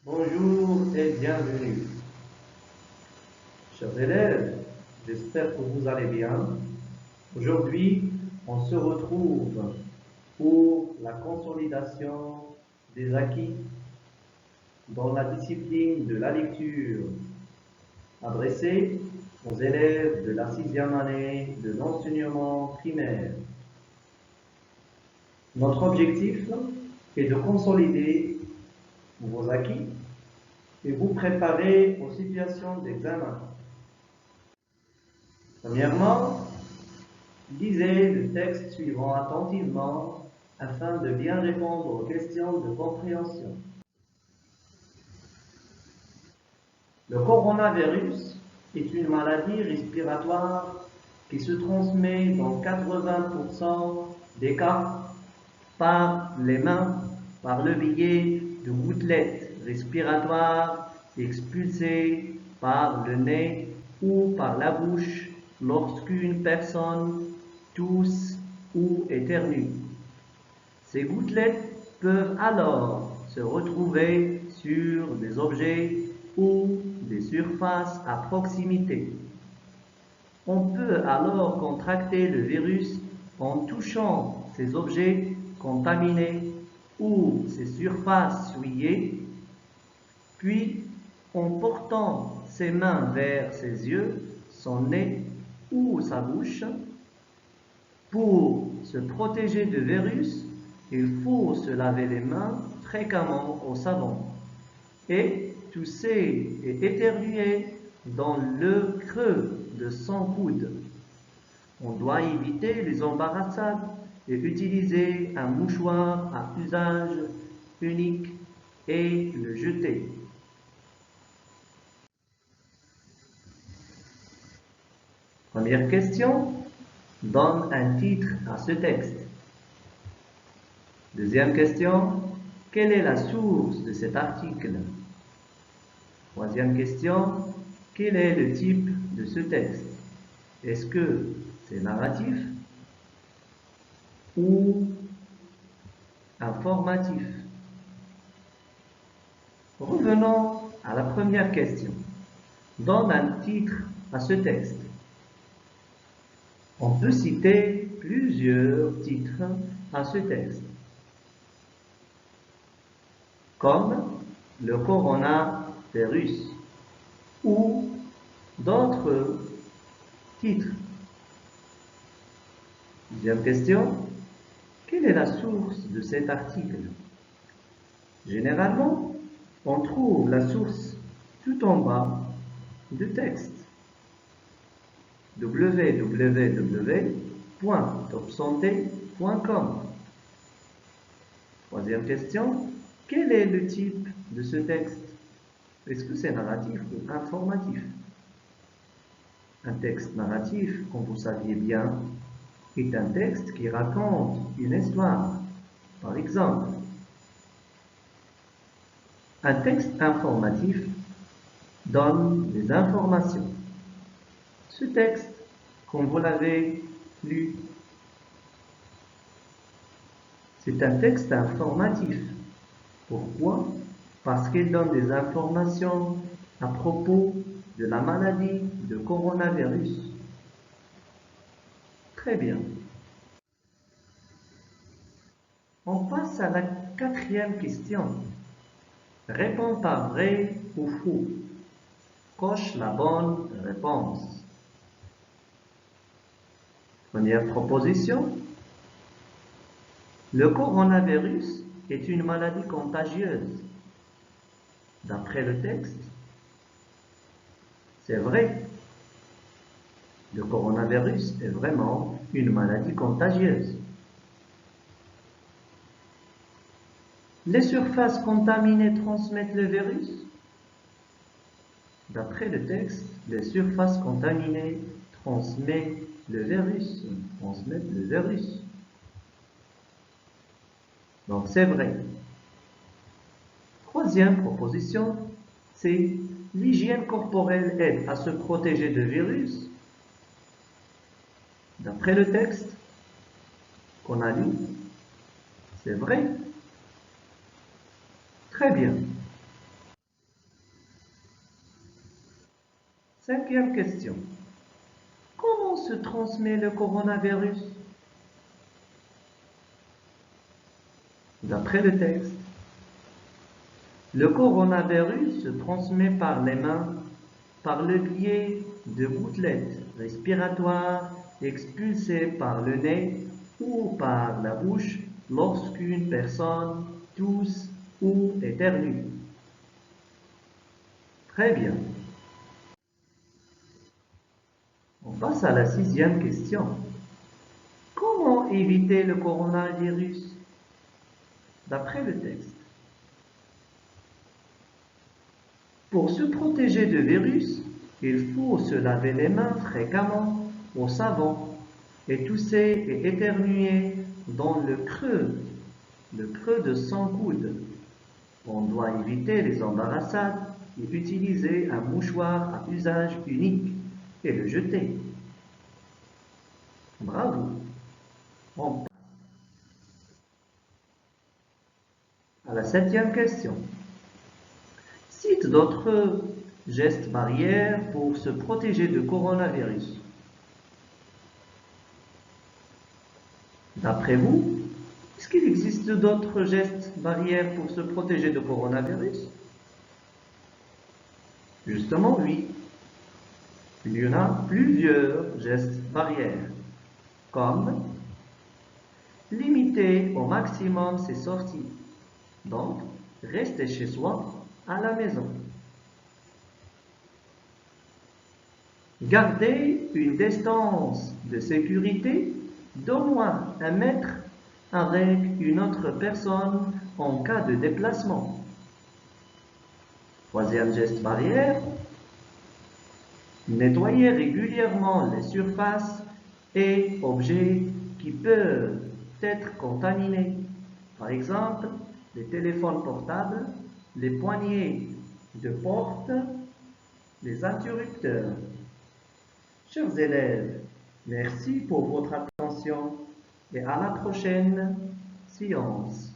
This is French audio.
Bonjour et bienvenue. Chers élèves, j'espère que vous allez bien. Aujourd'hui, on se retrouve pour la consolidation des acquis dans la discipline de la lecture adressée aux élèves de la 6e année de l'enseignement primaire. Notre objectif est de consolider vos acquis et vous préparer aux situations d'examen. Premièrement, lisez le texte suivant attentivement afin de bien répondre aux questions de compréhension. Le coronavirus est une maladie respiratoire qui se transmet dans 80% des cas par les mains, par le biais de gouttelettes respiratoires expulsées par le nez ou par la bouche lorsqu'une personne tousse ou éternue. Ces gouttelettes peuvent alors se retrouver sur des objets ou des surfaces à proximité. On peut alors contracter le virus en touchant ces objets contaminés ou ces surfaces souillées, puis en portant ses mains vers ses yeux, son nez ou sa bouche. Pour se protéger du virus, il faut se laver les mains fréquemment au savon et tousser et éternuer dans le creux de son coude. On doit éviter les embarrassades et utiliser un mouchoir à usage unique et le jeter. Première question, donne un titre à ce texte. Deuxième question, quelle est la source de cet article? Troisième question, quel est le type de ce texte? Est-ce que c'est narratif ou informatif? Revenons à la première question. Donne un titre à ce texte. On peut citer plusieurs titres à ce texte, comme le coronavirus ou d'autres titres. Deuxième question, quelle est la source de cet article? Généralement, on trouve la source tout en bas du texte. www.topsanté.com. Troisième question, quel est le type de ce texte? Est-ce que c'est narratif ou informatif? Un texte narratif, comme vous saviez bien, est un texte qui raconte une histoire. Par exemple, un texte informatif donne des informations. Ce texte, comme vous l'avez lu, c'est un texte informatif. Pourquoi? Parce qu'il donne des informations à propos de la maladie de coronavirus. Très bien. On passe à la quatrième question. Réponds par vrai ou faux. Coche la bonne réponse. Première proposition. Le coronavirus est une maladie contagieuse. D'après le texte, c'est vrai. Le coronavirus est vraiment une maladie contagieuse. Les surfaces contaminées transmettent le virus. D'après le texte, les surfaces contaminées transmettent le virus. Donc c'est vrai. Troisième proposition, c'est l'hygiène corporelle aide à se protéger de virus. D'après le texte qu'on a lu, c'est vrai. Très bien. Cinquième question. Comment se transmet le coronavirus? D'après le texte, le coronavirus se transmet par les mains par le biais de gouttelettes respiratoires expulsées par le nez ou par la bouche lorsqu'une personne tousse ou éternue. Très bien. On passe à la sixième question. Comment éviter le coronavirus? D'après le texte. Pour se protéger de virus, il faut se laver les mains fréquemment au savon et tousser et éternuer dans le creux de son coude. On doit éviter les embarrassades et utiliser un mouchoir à usage unique et le jeter. Bravo. On passe à la septième question. Cite d'autres gestes barrières pour se protéger du coronavirus. D'après vous, est-ce qu'il existe d'autres gestes barrières pour se protéger du coronavirus? Justement, oui. Il y en a plusieurs gestes barrières, comme limiter au maximum ses sorties, donc rester chez soi à la maison. Garder une distance de sécurité d'au moins 1 mètre avec une autre personne en cas de déplacement. Troisième geste barrière, nettoyer régulièrement les surfaces et objets qui peuvent être contaminés. Par exemple, les téléphones portables, les poignées de porte, les interrupteurs. Chers élèves, merci pour votre attention et à la prochaine séance.